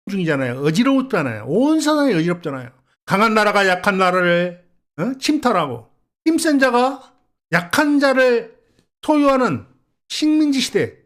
중이잖아요. 어지럽잖아요. 온 세상이 어지럽잖아요. 강한 나라가 약한 나라를 침탈하고 힘센 자가 약한 자를 소유하는 식민지 시대,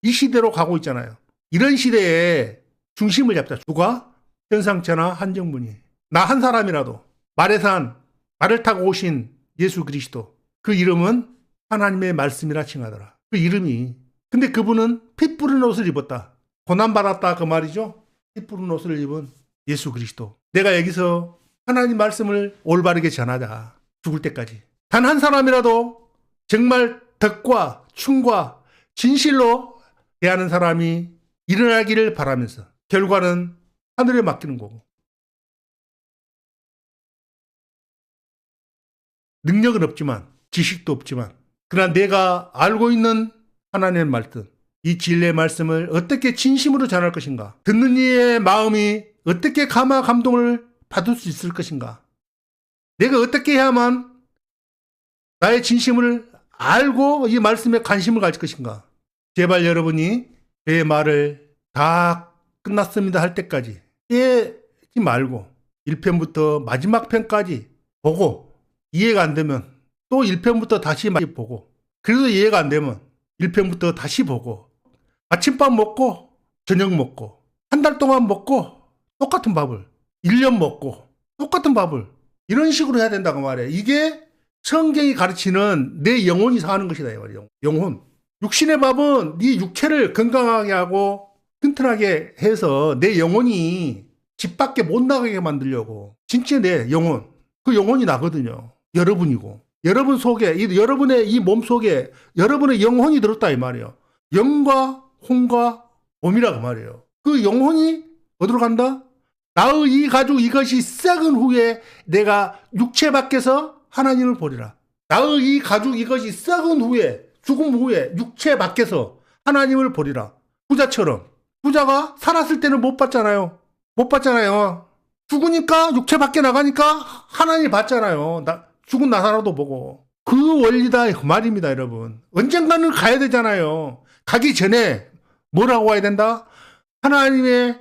이 시대로 가고 있잖아요. 이런 시대에 중심을 잡자. 누가? 현상체나 한정문이. 나 한 사람이라도 말에 산 말을 타고 오신 예수 그리스도, 그 이름은 하나님의 말씀이라 칭하더라. 그 이름이. 근데 그분은 피 뿌린 옷을 입었다. 고난받았다 그 말이죠. 피 뿌린 옷을 입은 예수 그리스도. 내가 여기서 하나님 말씀을 올바르게 전하자. 죽을 때까지. 단 한 사람이라도 정말 덕과 충과 진실로 대하는 사람이 일어나기를 바라면서 결과는 하늘에 맡기는 거고. 능력은 없지만, 지식도 없지만, 그러나 내가 알고 있는 하나님의 말씀, 이 진리의 말씀을 어떻게 진심으로 전할 것인가? 듣는 이의 마음이 어떻게 감화 감동을 받을 수 있을 것인가? 내가 어떻게 해야만 나의 진심을 알고 이 말씀에 관심을 가질 것인가? 제발 여러분이 내 말을 다 끝났습니다 할 때까지 깨지 말고 1편부터 마지막 편까지 보고, 이해가 안 되면 또 1편부터 다시 보고, 그래도 이해가 안 되면 1편부터 다시 보고, 아침밥 먹고 저녁 먹고 한 달 동안 먹고 똑같은 밥을 1년 먹고 똑같은 밥을 이런 식으로 해야 된다고 말해. 이게 성경이 가르치는 내 영혼이 사는 것이다 이 말이에요. 영혼. 육신의 밥은 네 육체를 건강하게 하고 튼튼하게 해서 내 영혼이 집 밖에 못 나가게 만들려고. 진짜 내 영혼, 그 영혼이 나거든요. 여러분이고, 여러분 속에, 여러분의 이 몸 속에 여러분의 영혼이 들었다 이 말이에요. 영과 혼과 몸이라고 말이에요. 그 영혼이 어디로 간다? 나의 이 가죽 이것이 썩은 후에 내가 육체 밖에서 하나님을 보리라. 나의 이 가죽 이것이 썩은 후에, 죽음 후에 육체 밖에서 하나님을 보리라. 부자처럼. 부자가 살았을 때는 못 봤잖아요. 못 봤잖아요. 죽으니까 육체 밖에 나가니까 하나님 봤잖아요. 죽은 나사로도 보고. 그 원리다 그 말입니다 여러분. 언젠가는 가야 되잖아요. 가기 전에 뭐라고 가야 된다? 하나님의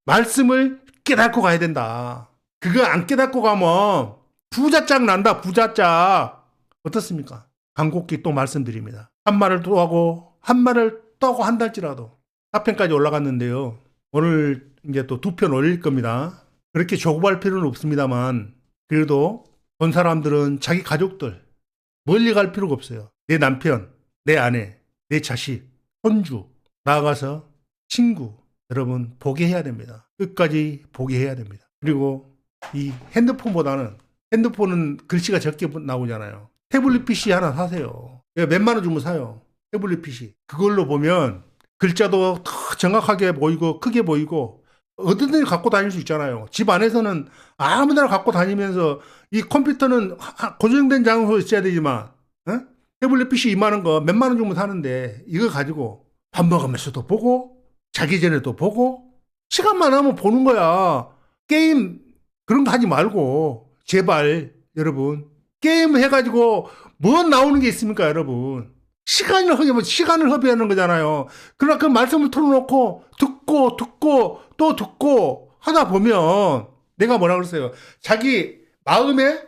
말씀을 깨닫고 가야 된다. 그거 안 깨닫고 가면 부자짝 난다. 부자짝. 어떻습니까? 간곡히 또 말씀드립니다. 한 말을 또 하고 한 말을 또 하고 한달지라도 4편까지 올라갔는데요. 오늘 이제 또 2편 올릴 겁니다. 그렇게 조급할 필요는 없습니다만, 그래도 본 사람들은 자기 가족들 멀리 갈 필요가 없어요. 내 남편, 내 아내, 내 자식, 손주, 나아가서 친구, 여러분 보게 해야 됩니다. 끝까지 보게 해야 됩니다. 그리고 이 핸드폰은 글씨가 적게 나오잖아요. 태블릿 PC 하나 사세요. 몇만 원 주면 사요. 태블릿 PC. 그걸로 보면 글자도 더 정확하게 보이고 크게 보이고 어디든지 갖고 다닐 수 있잖아요. 집 안에서는 아무데나 갖고 다니면서, 이 컴퓨터는 고정된 장소에 있어야 되지만 태블릿 PC 이만한 거 몇만 원 주면 사는데, 이거 가지고 밥 먹으면서도 보고 자기 전에도 보고 시간만 하면 보는 거야. 게임 그런 거 하지 말고 제발 여러분, 게임 해가지고 뭐 나오는 게 있습니까 여러분. 시간을 허비하는 거잖아요. 그러나 그 말씀을 틀어놓고 듣고 또 듣고 하다 보면 내가 뭐라 그랬어요? 자기 마음에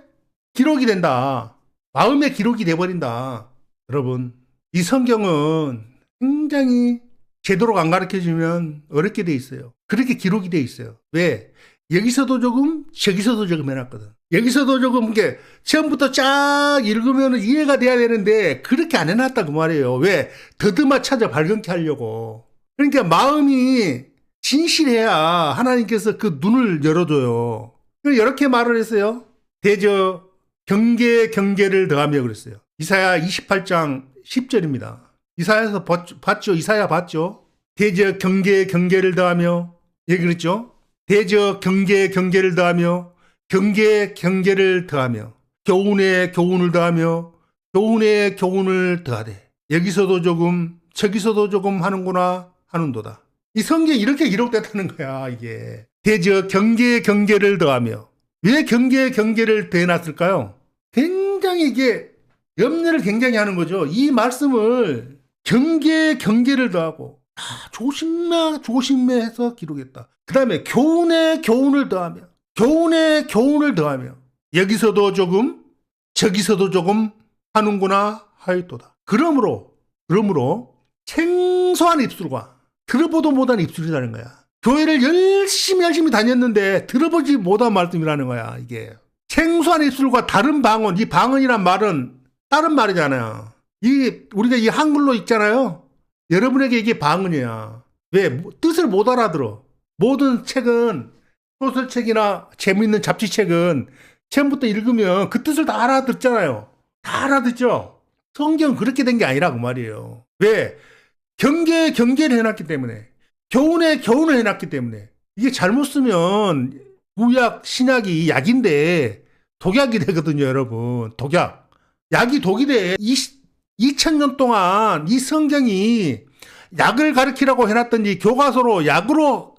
기록이 된다. 마음에 기록이 돼버린다. 여러분, 이 성경은 굉장히 제대로 안 가르쳐주면 어렵게 돼 있어요. 그렇게 기록이 돼 있어요. 왜? 여기서도 조금 저기서도 조금 해놨거든. 여기서도 조금 이게 처음부터 쫙 읽으면 이해가 돼야 되는데 그렇게 안 해놨다 그 말이에요. 왜? 더듬어 찾아 발견케 하려고. 그러니까 마음이 진실해야 하나님께서 그 눈을 열어줘요. 이렇게 말을 했어요. 대저 경계를 더하며 그랬어요. 이사야 28장 10절입니다. 이사야에서 봤죠? 이사야 봤죠? 대저 경계를 더하며 얘기 그랬죠? 대저 경계를 더하며 경계를 더하며 교훈에 교훈을 더하며 교훈에 교훈을 더하되 여기서도 조금 저기서도 조금 하는구나 하는도다. 이 성경이 이렇게 기록됐다는 거야. 이게 대저 경계를 더하며. 왜 경계를 더해놨을까요? 굉장히 이게 염려를 굉장히 하는 거죠. 이 말씀을 경계를 더하고 조심해서 기록했다. 그 다음에 교훈에 교훈을 더하며 여기서도 조금 저기서도 조금 하는구나 하였도다. 그러므로 생소한 입술과 들어보도 못한 입술이라는 거야. 교회를 열심히 다녔는데 들어보지 못한 말씀이라는 거야. 이게 생소한 입술과 다른 방언. 이 방언이란 말은 다른 말이잖아요. 우리가 이 한글로 읽잖아요. 여러분에게 이게 방언이야. 왜? 뜻을 못 알아들어. 모든 책은, 소설책이나 재미있는 잡지책은 처음부터 읽으면 그 뜻을 다 알아듣잖아요. 다 알아듣죠? 성경은 그렇게 된 게 아니라 그 말이에요. 왜? 경계를 해놨기 때문에. 교훈에 교훈을 해놨기 때문에. 이게 잘못 쓰면 구약, 신약이 약인데 독약이 되거든요, 여러분. 독약. 약이 독이 돼. 2000년 동안 이 성경이 약을 가르치라고 해놨더니 교과서로 약으로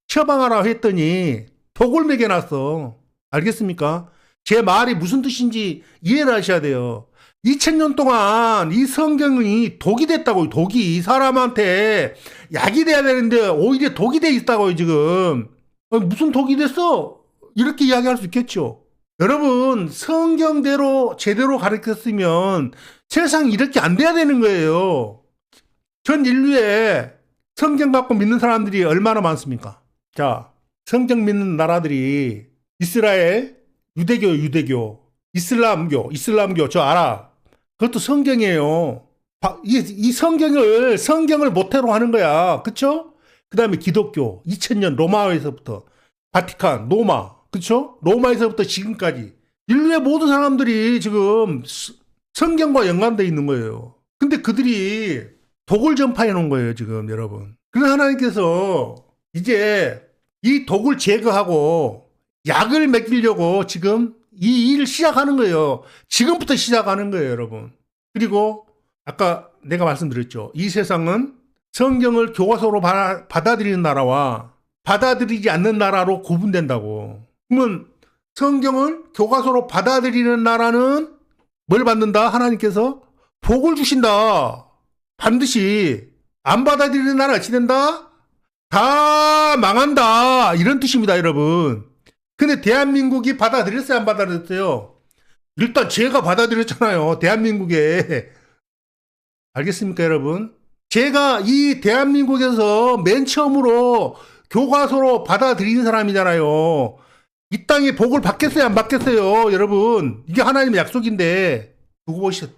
처방하라고 했더니 독을 먹여놨어. 알겠습니까? 제 말이 무슨 뜻인지 이해를 하셔야 돼요. 2000년 동안 이 성경이 독이 됐다고요. 독이 사람한테 약이 돼야 되는데 오히려 독이 돼 있다고요. 지금 무슨 독이 됐어? 이렇게 이야기할 수 있겠죠. 여러분 성경대로 제대로 가르쳤으면 세상이 이렇게 안 돼야 되는 거예요. 전 인류에 성경 갖고 믿는 사람들이 얼마나 많습니까? 자, 성경 믿는 나라들이 이스라엘, 유대교, 이슬람교 저 알아. 그것도 성경이에요. 이 성경을 모태로 하는 거야. 그쵸? 그 다음에 기독교, 2000년 로마에서부터 바티칸, 로마, 그쵸? 로마에서부터 지금까지 인류의 모든 사람들이 지금 성경과 연관되어 있는 거예요. 근데 그들이 독을 전파해 놓은 거예요, 지금 여러분. 그래서 하나님께서 이제 이 독을 제거하고 약을 먹이려고 지금 이 일을 시작하는 거예요. 지금부터 시작하는 거예요, 여러분. 그리고 아까 내가 말씀드렸죠. 이 세상은 성경을 교과서로 받아들이는 나라와 받아들이지 않는 나라로 구분된다고. 그러면 성경을 교과서로 받아들이는 나라는 뭘 받는다? 하나님께서 복을 주신다. 반드시. 안 받아들이는 나라 어찌 된다? 다 망한다. 이런 뜻입니다, 여러분. 근데 대한민국이 받아들였어요, 안 받아들였어요? 일단 제가 받아들였잖아요, 대한민국에. 알겠습니까, 여러분? 제가 이 대한민국에서 맨 처음으로 교과서로 받아들이는 사람이잖아요. 이 땅에 복을 받겠어요, 안 받겠어요, 여러분? 이게 하나님의 약속인데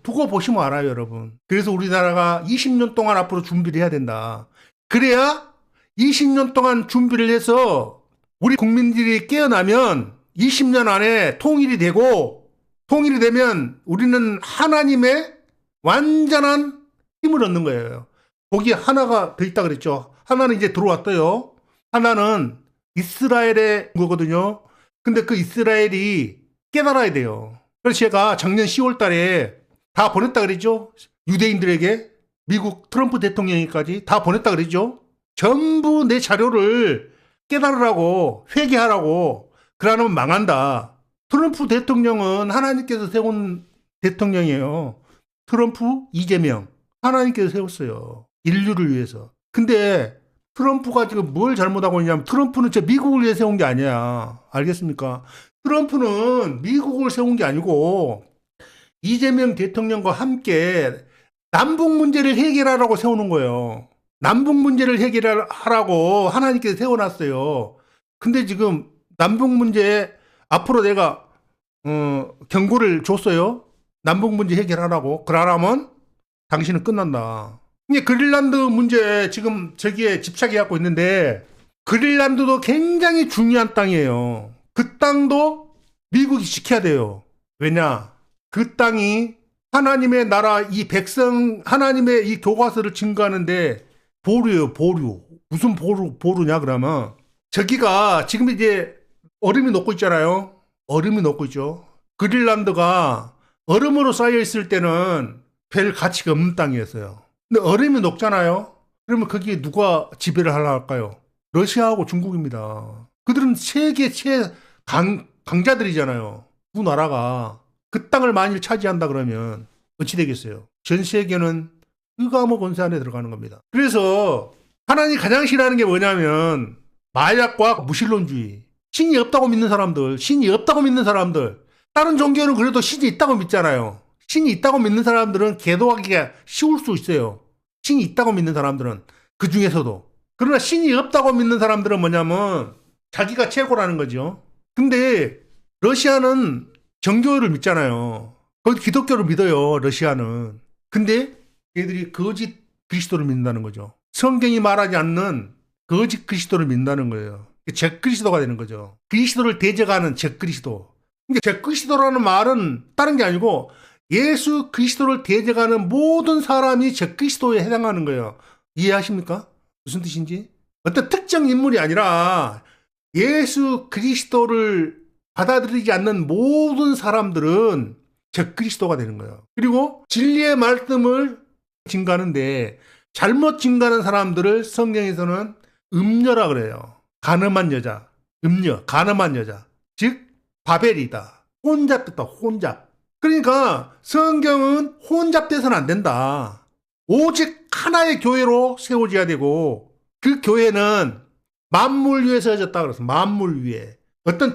두고 보시면 알아요, 여러분. 그래서 우리나라가 20년 동안 앞으로 준비를 해야 된다. 그래야 20년 동안 준비를 해서 우리 국민들이 깨어나면 20년 안에 통일이 되면 우리는 하나님의 완전한 힘을 얻는 거예요. 거기에 하나가 더 있다 그랬죠. 하나는 이제 들어왔어요. 하나는 이스라엘의 거거든요. 근데 그 이스라엘이 깨달아야 돼요. 그래서 제가 작년 10월 달에 다 보냈다 그랬죠. 유대인들에게 미국 트럼프 대통령까지 다 보냈다 그랬죠. 전부 내 자료를 깨달으라고, 회개하라고. 그러면 망한다. 트럼프 대통령은 하나님께서 세운 대통령이에요. 트럼프, 이재명. 하나님께서 세웠어요. 인류를 위해서. 근데 트럼프가 지금 뭘 잘못하고 있냐면 트럼프는 저 미국을 위해 세운 게 아니야. 알겠습니까? 트럼프는 미국을 세운 게 아니고 이재명 대통령과 함께 남북 문제를 해결하라고 세우는 거예요. 남북 문제를 해결하라고 하나님께서 세워놨어요. 근데 지금 남북 문제 앞으로 내가 경고를 줬어요. 남북 문제 해결하라고. 그러라면 당신은 끝난다. 이게 그린란드 문제 지금 저기에 집착해 갖고 있는데 그린란드도 굉장히 중요한 땅이에요. 그 땅도 미국이 지켜야 돼요. 왜냐? 그 땅이 하나님의 나라 이 백성 하나님의 이 교과서를 증거하는데 보루예요, 보루. 무슨 보루냐 그러면 저기가 지금 이제 얼음이 녹고 있잖아요. 얼음이 녹고 있죠. 그린란드가 얼음으로 쌓여 있을 때는 별 가치가 없는 땅이었어요. 근데 얼음이 녹잖아요. 그러면 거기에 누가 지배를 하려 할까요? 러시아하고 중국입니다. 그들은 세계 강자들이잖아요. 두 나라가 그 땅을 만일 차지한다 그러면 어찌 되겠어요? 전 세계는 흑암의 권세 안에 들어가는 겁니다. 그래서 하나님이 가장 싫어하는 게 뭐냐면 마약과 무신론주의. 신이 없다고 믿는 사람들, 신이 없다고 믿는 사람들. 다른 종교는 그래도 신이 있다고 믿잖아요. 신이 있다고 믿는 사람들은 계도하기가 쉬울 수 있어요. 신이 있다고 믿는 사람들은 그 중에서도. 그러나 신이 없다고 믿는 사람들은 뭐냐면 자기가 최고라는 거죠. 근데 러시아는 정교를 믿잖아요. 거기 기독교를 믿어요, 러시아는. 근데 얘들이 거짓 그리스도를 믿는다는 거죠. 성경이 말하지 않는 거짓 그리스도를 믿는다는 거예요. 적그리스도가 되는 거죠. 그리스도를 대적하는 적그리스도. 그러니까 적그리스도라는 말은 다른 게 아니고 예수 그리스도를 대적하는 모든 사람이 적그리스도에 해당하는 거예요. 이해하십니까? 무슨 뜻인지? 어떤 특정 인물이 아니라 예수 그리스도를 받아들이지 않는 모든 사람들은 적그리스도가 되는 거예요. 그리고 진리의 말씀을 증가하는데 잘못 증가하는 사람들을 성경에서는 음녀라 그래요. 간음한 여자, 음녀, 간음한 여자. 즉 바벨이다. 혼잡됐다, 혼잡. 그러니까 성경은 혼잡돼서는 안 된다. 오직 하나의 교회로 세워져야 되고 그 교회는 만물 위에 세워졌다 그래서 만물 위에. 어떤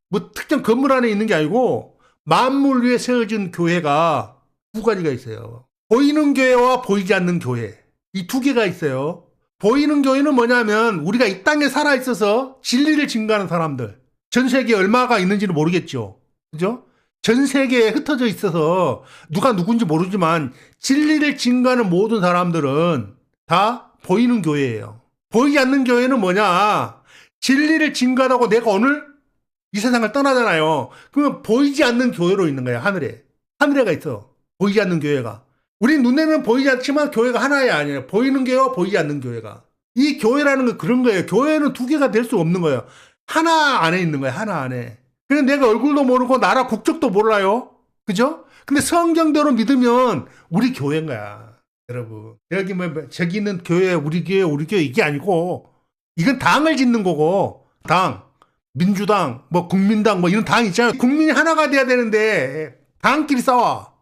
뭐 특정 건물 안에 있는 게 아니고 만물 위에 세워진 교회가 두 가지가 있어요. 보이는 교회와 보이지 않는 교회. 이 두 개가 있어요. 보이는 교회는 뭐냐면 우리가 이 땅에 살아있어서 진리를 증거하는 사람들. 전 세계에 얼마가 있는지는 모르겠죠. 그죠? 전 세계에 흩어져 있어서 누가 누군지 모르지만 진리를 증거하는 모든 사람들은 다 보이는 교회예요. 보이지 않는 교회는 뭐냐? 진리를 증거하다고 내가 오늘 이 세상을 떠나잖아요. 그러면 보이지 않는 교회로 있는 거예요. 하늘에. 하늘에가 있어. 보이지 않는 교회가. 우리 눈에는 보이지 않지만 교회가 하나야 아니에요. 보이는 교회와 보이지 않는 교회가. 이 교회라는 건 그런 거예요. 교회는 두 개가 될 수 없는 거예요. 하나 안에 있는 거예요. 하나 안에. 그래서 내가 얼굴도 모르고 나라 국적도 몰라요. 그죠? 근데 성경대로 믿으면 우리 교회인 거야. 여러분. 여기 뭐 저기 있는 교회, 우리 교회 이게 아니고 이건 당을 짓는 거고 당. 민주당, 뭐 국민당 뭐 이런 당 있잖아요. 국민이 하나가 돼야 되는데 당끼리 싸워.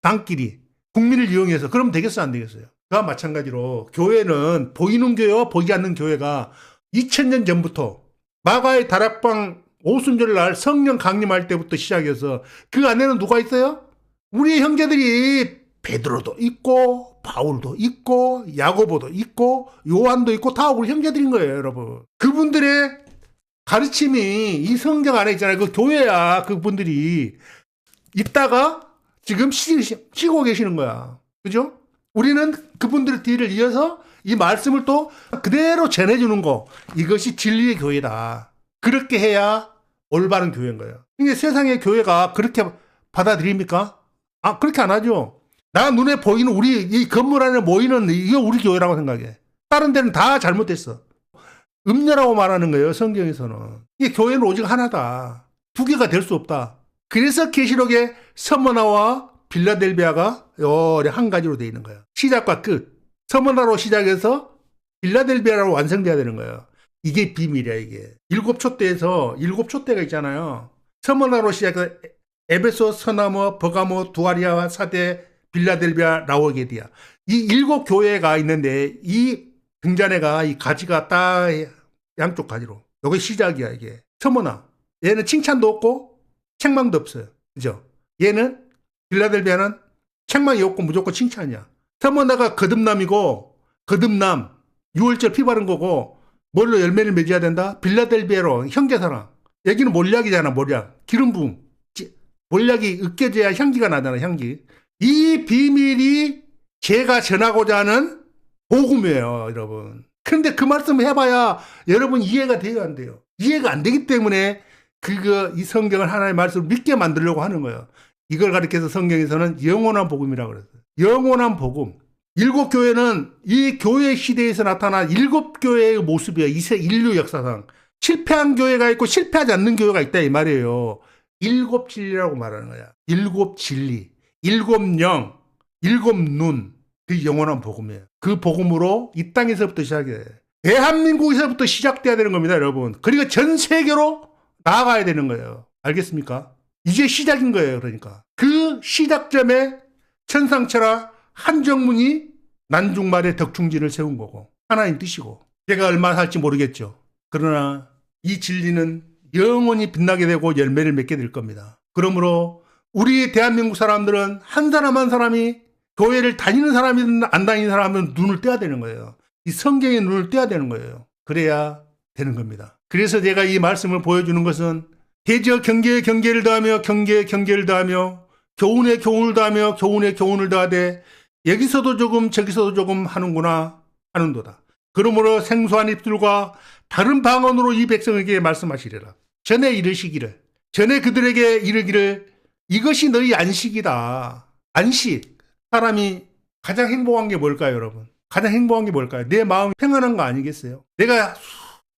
당끼리. 국민을 이용해서. 그러면 되겠어 안 되겠어요? 그와 마찬가지로 교회는 보이는 교회와 보이지 않는 교회가 2000년 전부터 마가의 다락방 오순절날 성령 강림할 때부터 시작해서 그 안에는 누가 있어요? 우리 형제들이 베드로도 있고 바울도 있고 야고보도 있고 요한도 있고 다 우리 형제들인 거예요, 여러분. 그분들의 가르침이 이 성경 안에 있잖아요. 그 교회야. 그분들이 있다가 지금 쉬고 계시는 거야. 그죠? 우리는 그분들의 뒤를 이어서 이 말씀을 또 그대로 전해주는 거. 이것이 진리의 교회다. 그렇게 해야 올바른 교회인 거예요. 이게 세상의 교회가 그렇게 받아들입니까? 아, 그렇게 안 하죠. 나 눈에 보이는 우리 이 건물 안에 모이는 이게 우리 교회라고 생각해. 다른 데는 다 잘못됐어. 음녀라고 말하는 거예요. 성경에서는. 이게 교회는 오직 하나다. 두 개가 될 수 없다. 그래서 계시록에 서머나와 빌라델비아가 한 가지로 되어 있는 거예요. 시작과 끝. 서머나로 시작해서 빌라델비아로 완성돼야 되는 거예요. 이게 비밀이야, 이게. 7촛대에서 7촛대가 있잖아요. 서머나로 시작해서 에베소, 서나모, 버가모, 두아리아, 사대, 빌라델비아, 라오게디아. 이 7교회가 있는데 이 등잔해가 이 가지가 딱 양쪽 가지로. 이게 시작이야, 이게. 서머나. 얘는 칭찬도 없고 책망도 없어요. 그죠? 얘는 빌라델비아는 책망이 없고 무조건 칭찬이야. 서머나가 거듭남이고 거듭남 6월절 피 바른 거고 뭘로 열매를 맺어야 된다? 빌라델비아로 형제사랑. 여기는 몰약이잖아. 몰약. 기름 부음. 몰약이 으깨져야 향기가 나잖아. 향기. 이 비밀이 제가 전하고자 하는 복음이에요, 여러분. 그런데 그 말씀 해봐야 여러분 이해가 돼요, 안 돼요? 이해가 안 되기 때문에 이 성경을 하나의 말씀을 믿게 만들려고 하는 거예요. 이걸 가리켜서 성경에서는 영원한 복음이라고 그랬어요. 영원한 복음. 7교회는 이 교회 시대에서 나타난 7교회의 모습이에요. 인류 역사상. 실패한 교회가 있고 실패하지 않는 교회가 있다 이 말이에요. 7진리라고 말하는 거야. 7진리. 7영. 7눈. 그 영원한 복음이에요. 그 복음으로 이 땅에서부터 시작해. 대한민국에서부터 시작돼야 되는 겁니다, 여러분. 그리고 전 세계로 나아가야 되는 거예요. 알겠습니까? 이제 시작인 거예요, 그러니까. 그 시작점에 천상철학 한정문이 난중말의 덕충진을 세운 거고. 하나님 뜻이고 제가 얼마나 살지 모르겠죠. 그러나 이 진리는 영원히 빛나게 되고 열매를 맺게 될 겁니다. 그러므로 우리 대한민국 사람들은 한 사람 한 사람이 교회를 다니는 사람이든 안 다니는 사람은 눈을 떼야 되는 거예요. 이 성경에 눈을 떼야 되는 거예요. 그래야 되는 겁니다. 그래서 제가 이 말씀을 보여주는 것은 대저 경계에 경계를 더하며 경계에 경계를 더하며 교훈에 교훈을 더하며 교훈에 교훈을 더하되 여기서도 조금 저기서도 조금 하는구나 하는도다. 그러므로 생소한 입술과 다른 방언으로 이 백성에게 말씀하시리라. 전에 이르시기를 전에 그들에게 이르기를 이것이 너희 안식이다. 안식. 사람이 가장 행복한 게 뭘까요, 여러분? 가장 행복한 게 뭘까요? 내 마음이 평안한 거 아니겠어요? 내가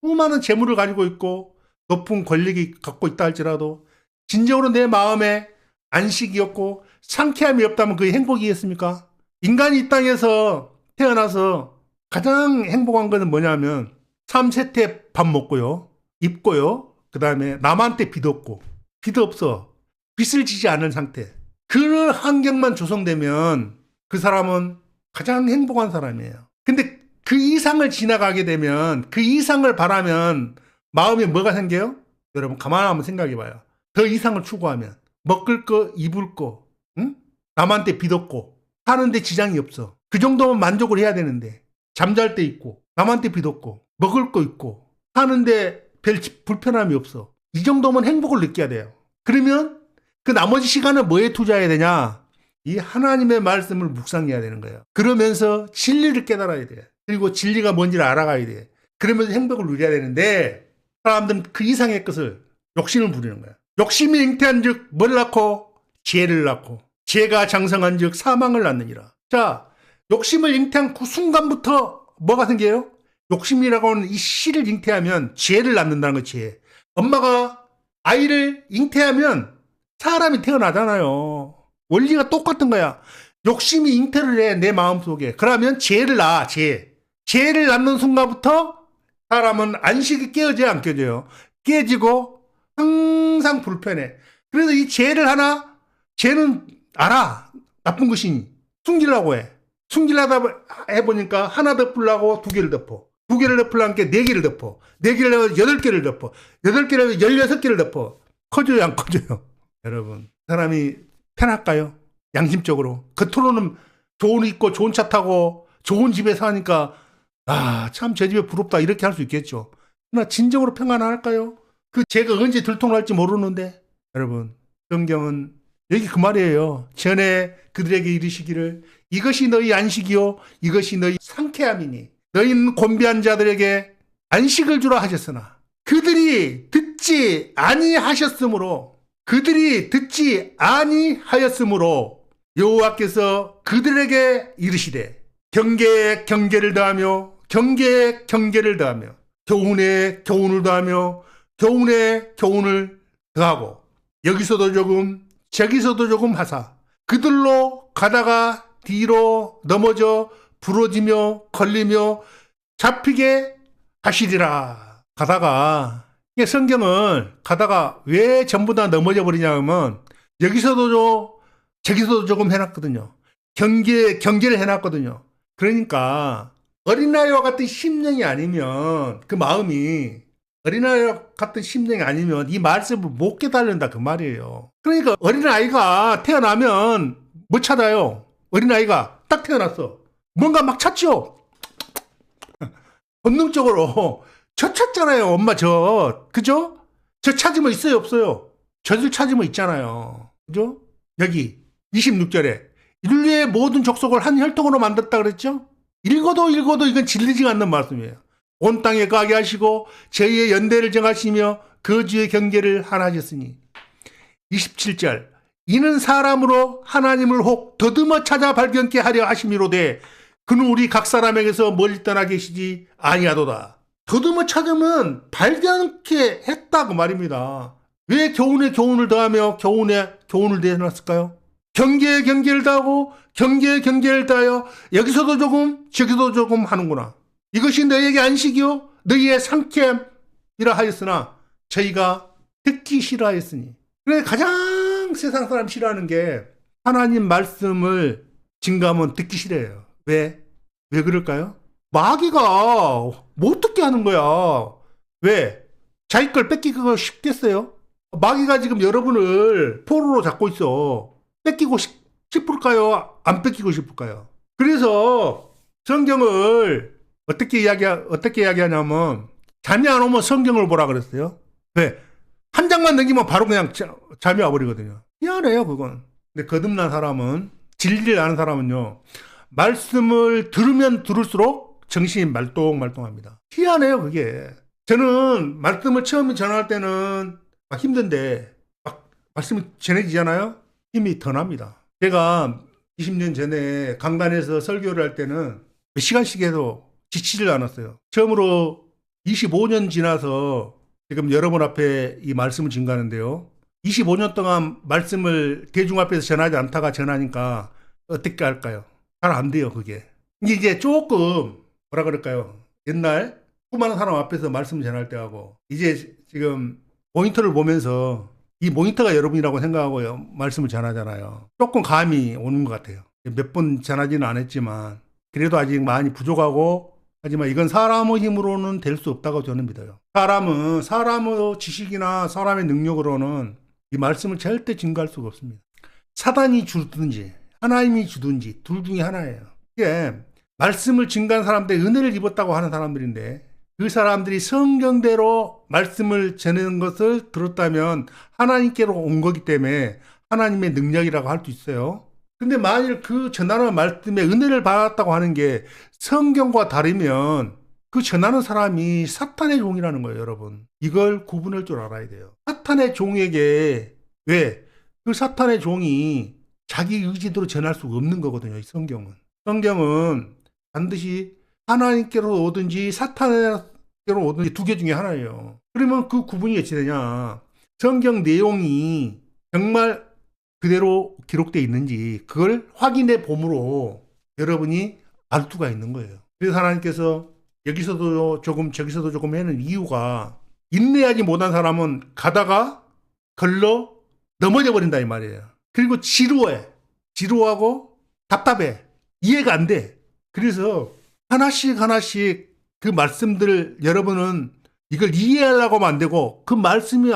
수많은 재물을 가지고 있고 높은 권력이 갖고 있다 할지라도 진정으로 내 마음에 안식이 없고 상쾌함이 없다면 그게 행복이겠습니까? 인간이 이 땅에서 태어나서 가장 행복한 것은 뭐냐면 3세때 밥 먹고요, 입고요, 그 다음에 남한테 빚 없고, 빚 없어. 빚을 지지 않은 상태. 그 환경만 조성되면 그 사람은 가장 행복한 사람이에요. 근데 그 이상을 지나가게 되면, 그 이상을 바라면 마음에 뭐가 생겨요? 여러분 가만히 한번 생각해 봐요. 더 이상을 추구하면 먹을 거, 입을 거, 응? 남한테 빚 없고 사는데 지장이 없어. 그 정도면 만족을 해야 되는데 잠잘 때 있고 남한테 빚 없고 먹을 거 있고 사는데 별 불편함이 없어. 이 정도면 행복을 느껴야 돼요. 그러면 그 나머지 시간을 뭐에 투자해야 되냐? 이 하나님의 말씀을 묵상해야 되는 거예요. 그러면서 진리를 깨달아야 돼. 그리고 진리가 뭔지를 알아가야 돼. 그러면서 행복을 누려야 되는데 사람들은 그 이상의 것을 욕심을 부리는 거야. 욕심이 잉태한 즉 뭘 낳고? 죄를 낳고 죄가 장성한 즉 사망을 낳느니라. 자, 욕심을 잉태한 그 순간부터 뭐가 생겨요? 욕심이라고 하는 이 씨를 잉태하면 죄를 낳는다는 거지. 죄. 엄마가 아이를 잉태하면 사람이 태어나잖아요. 원리가 똑같은 거야. 욕심이 잉태를 해, 내 마음속에. 그러면 죄를 낳아, 죄. 죄를 낳는 순간부터 사람은 안식이 깨어져야 안 깨져요. 깨지고 항상 불편해. 그래서 이 죄를 하나, 죄는 알아. 나쁜 것이니. 숨기려고 해. 숨기려다 해보니까 하나 덮으려고 두 개를 덮어. 두 개를 덮으려니까 네 개를 덮어. 네 개를 덮어 8개를 덮어. 8개를 하면 16개를 덮어. 커져요, 안 커져요? 여러분, 사람이 편할까요? 양심적으로. 겉으로는 좋은 옷 입고 좋은 차 타고 좋은 집에 사니까 아, 참 저 집에 부럽다 이렇게 할 수 있겠죠. 그러나 진정으로 평안할까요? 그 죄가 언제 들통날지 모르는데. 여러분, 성경은 여기 그 말이에요. 전에 그들에게 이르시기를 이것이 너희 안식이요 이것이 너희 상쾌함이니 너희는 곤비한 자들에게 안식을 주라 하셨으나 그들이 듣지 아니하였으므로 여호와께서 그들에게 이르시되 경계에 경계를 더하며 경계에 경계를 더하며 교훈에 교훈을 더하며 교훈에 교훈을 더하고 여기서도 조금 저기서도 조금 하사 그들로 가다가 뒤로 넘어져 부러지며 걸리며 잡히게 하시리라. 가다가 성경을 가다가 왜 전부 다 넘어져 버리냐면 여기서도 저기서도 조금 해놨거든요. 경계를 해놨거든요. 그러니까 어린아이와 같은 심령이 아니면 그 마음이 어린아이와 같은 심령이 아니면 이 말씀을 못 깨달는다 그 말이에요. 그러니까 어린아이가 태어나면 뭐 찾아요? 어린아이가 딱 태어났어. 뭔가 막 찾죠? 본능적으로 저 찾잖아요. 엄마 저. 그죠? 저 찾으면 있어요 없어요? 저들 찾으면 있잖아요. 그죠? 여기 26절에 인류의 모든 족속을 한 혈통으로 만들었다 그랬죠? 읽어도 이건 질리지 않는 말씀이에요. 온 땅에 가게 하시고 저희의 연대를 정하시며 거주의 경계를 하나 하셨으니 27절 이는 사람으로 하나님을 혹 더듬어 찾아 발견케 하려 하심이로되 그는 우리 각 사람에게서 멀리 떠나 계시지 아니하도다. 더듬어 찾으면 발견케 했다 그 말입니다. 왜 교훈에 교훈을 더하며 교훈에 교훈을 대해놨을까요? 경계에 경계를 더하고 경계에 경계를 더하여 여기서도 조금 저기서도 조금 하는구나. 이것이 너희에게 안식이요 너희의 상쾌함이라 하였으나 저희가 듣기 싫어하였으니. 그래 가장 세상 사람 싫어하는 게 하나님 말씀을 증거하면 듣기 싫어해요. 왜 그럴까요? 마귀가 못 듣게 하는 거야. 왜? 자기 걸 뺏기기가 쉽겠어요? 마귀가 지금 여러분을 포로로 잡고 있어. 뺏기고 싶을까요? 안 뺏기고 싶을까요? 그래서 성경을 어떻게 이야기하냐면, 잠이 안 오면 성경을 보라 그랬어요. 왜? 한 장만 넘기면 바로 그냥 잠이 와버리거든요. 미안해요, 그건. 근데 거듭난 사람은, 진리를 아는 사람은요, 말씀을 들으면 들을수록 정신이 말똥말똥합니다. 희한해요, 그게. 저는 말씀을 처음 전할 때는 막 힘든데, 막 말씀이 전해지잖아요? 힘이 더 납니다. 제가 20년 전에 강단에서 설교를 할 때는 몇 시간씩 해도 지치질 않았어요. 처음으로 25년 지나서 지금 여러분 앞에 이 말씀을 증거하는데요. 25년 동안 말씀을 대중 앞에서 전하지 않다가 전하니까 어떻게 할까요? 잘 안 돼요, 그게. 이제 조금, 뭐라 그럴까요? 옛날 수많은 사람 앞에서 말씀을 전할 때하고, 이제 지금 모니터를 보면서 이 모니터가 여러분이라고 생각하고 말씀을 전하잖아요. 조금 감이 오는 것 같아요. 몇 번 전하지는 않았지만, 그래도 아직 많이 부족하고, 하지만 이건 사람의 힘으로는 될 수 없다고 저는 믿어요. 사람은 사람의 지식이나 사람의 능력으로는 이 말씀을 절대 증거할 수가 없습니다. 사단이 주든지 하나님이 주든지 둘 중에 하나예요. 이게 말씀을 증거한 사람들, 은혜를 입었다고 하는 사람들인데, 그 사람들이 성경대로 말씀을 전하는 것을 들었다면 하나님께로 온 거기 때문에 하나님의 능력이라고 할 수 있어요. 근데 만일 그 전하는 말씀에 은혜를 받았다고 하는 게 성경과 다르면 그 전하는 사람이 사탄의 종이라는 거예요, 여러분. 이걸 구분할 줄 알아야 돼요. 사탄의 종에게, 왜? 그 사탄의 종이 자기 의지대로 전할 수가 없는 거거든요, 이 성경은. 성경은 반드시 하나님께로 오든지 사탄께로 오든지 두 개 중에 하나예요. 그러면 그 구분이 어찌 되냐? 성경 내용이 정말 그대로 기록되어 있는지 그걸 확인해 봄으로 여러분이 알 수가 있는 거예요. 그래서 하나님께서 여기서도 조금 저기서도 조금 하는 이유가, 인내하지 못한 사람은 가다가 걸러 넘어져 버린다 이 말이에요. 그리고 지루하고 답답해, 이해가 안 돼. 그래서 하나씩 그 말씀들을 여러분은 이걸 이해하려고 하면 안 되고, 그 말씀이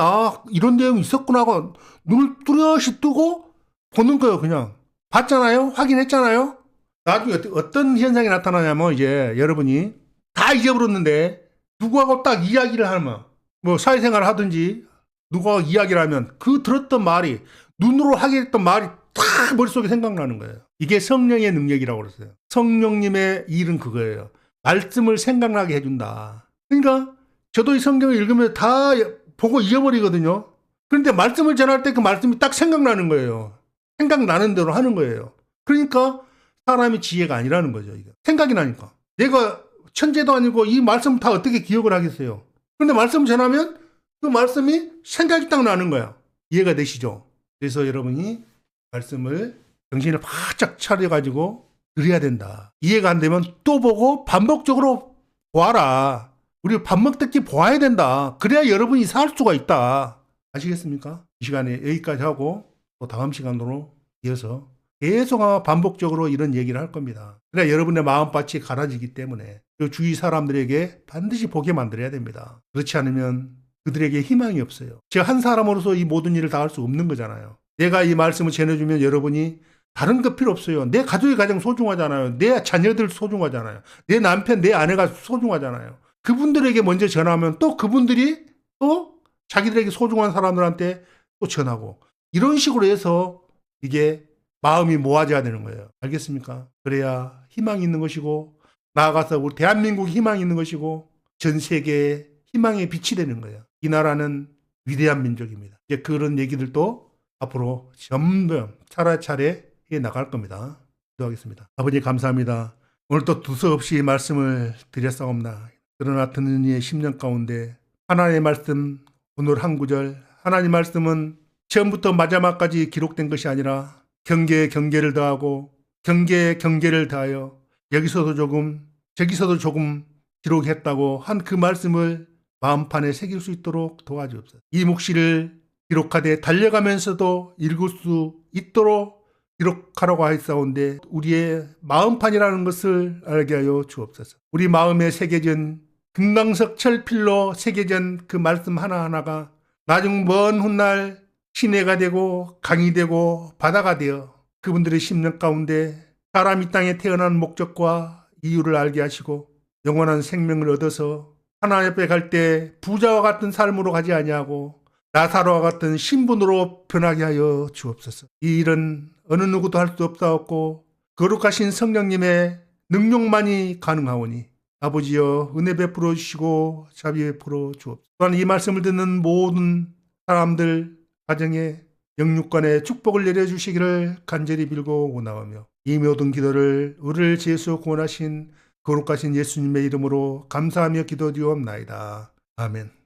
이런 내용이 있었구나 하고 눈을 뚜렷이 뜨고 보는 거예요. 그냥 봤잖아요, 확인했잖아요. 나중에 어떤 현상이 나타나냐면, 이제 여러분이 다 잊어버렸는데 누구하고 딱 이야기를 하면, 뭐 사회생활을 하든지 누구하고 이야기를 하면 그 들었던 말이, 눈으로 확인했던 말이 딱 머릿속에 생각나는 거예요. 이게 성령의 능력이라고 그랬어요. 성령님의 일은 그거예요. 말씀을 생각나게 해준다. 그러니까 저도 이 성경을 읽으면 다 보고 잊어버리거든요. 그런데 말씀을 전할 때 그 말씀이 딱 생각나는 거예요. 생각나는 대로 하는 거예요. 그러니까 사람이 지혜가 아니라는 거죠. 이거. 생각이 나니까. 내가 천재도 아니고 이 말씀 다 어떻게 기억을 하겠어요. 그런데 말씀 전하면 그 말씀이 생각이 딱 나는 거야. 이해가 되시죠? 그래서 여러분이 말씀을 정신을 바짝 차려가지고 들어야 된다. 이해가 안 되면 또 보고 반복적으로 보아라. 우리 밥 먹듯이 보아야 된다. 그래야 여러분이 살 수가 있다. 아시겠습니까? 이 시간에 여기까지 하고 또 다음 시간으로 이어서 계속 아마 반복적으로 이런 얘기를 할 겁니다. 그래야 여러분의 마음밭이 갈아지기 때문에 그 주위 사람들에게 반드시 보게 만들어야 됩니다. 그렇지 않으면 그들에게 희망이 없어요. 제가 한 사람으로서 이 모든 일을 다 할 수 없는 거잖아요. 내가 이 말씀을 전해주면 여러분이 다른 거 필요 없어요. 내 가족이 가장 소중하잖아요. 내 자녀들 소중하잖아요. 내 남편, 내 아내가 소중하잖아요. 그분들에게 먼저 전하면 또 그분들이 또 자기들에게 소중한 사람들한테 또 전하고, 이런 식으로 해서 이게 마음이 모아져야 되는 거예요. 알겠습니까? 그래야 희망이 있는 것이고, 나아가서 우리 대한민국이 희망이 있는 것이고, 전 세계에 희망의 빛이 되는 거예요. 이 나라는 위대한 민족입니다. 이제 그런 얘기들도 앞으로 점점 차례차례 해 나갈 겁니다. 기도하겠습니다. 아버지 감사합니다. 오늘 또 두서없이 말씀을 드렸사옵나. 그러나 듣는 이의 10년 가운데 하나님의 말씀, 오늘 한 구절, 하나님 말씀은 처음부터 마지막까지 기록된 것이 아니라 경계에 경계를 더하고 경계에 경계를 더하여 여기서도 조금 저기서도 조금 기록했다고 한 그 말씀을 마음판에 새길 수 있도록 도와주옵소서. 이 묵시를 기록하되 달려가면서도 읽을 수 있도록 기록하라고 하였사온데 우리의 마음판이라는 것을 알게 하여 주옵소서. 우리 마음에 새겨진 금강석 철필로 새겨진 그 말씀 하나하나가 나중 먼 훗날 시내가 되고 강이 되고 바다가 되어 그분들의 심령 가운데 사람 이 땅에 태어난 목적과 이유를 알게 하시고 영원한 생명을 얻어서 하나님 앞에 갈 때 부자와 같은 삶으로 가지 아니하고 나사로와 같은 신분으로 변하게 하여 주옵소서. 이 일은 어느 누구도 할 수 없사옵고 거룩하신 성령님의 능력만이 가능하오니 아버지여 은혜 베풀어 주시고 자비 베풀어 주옵소서. 또한 이 말씀을 듣는 모든 사람들 가정에 영육간에 축복을 내려주시기를 간절히 빌고 원하오며 이 모든 기도를 우리를 제수 구원하신 거룩하신 예수님의 이름으로 감사하며 기도드리옵나이다. 아멘.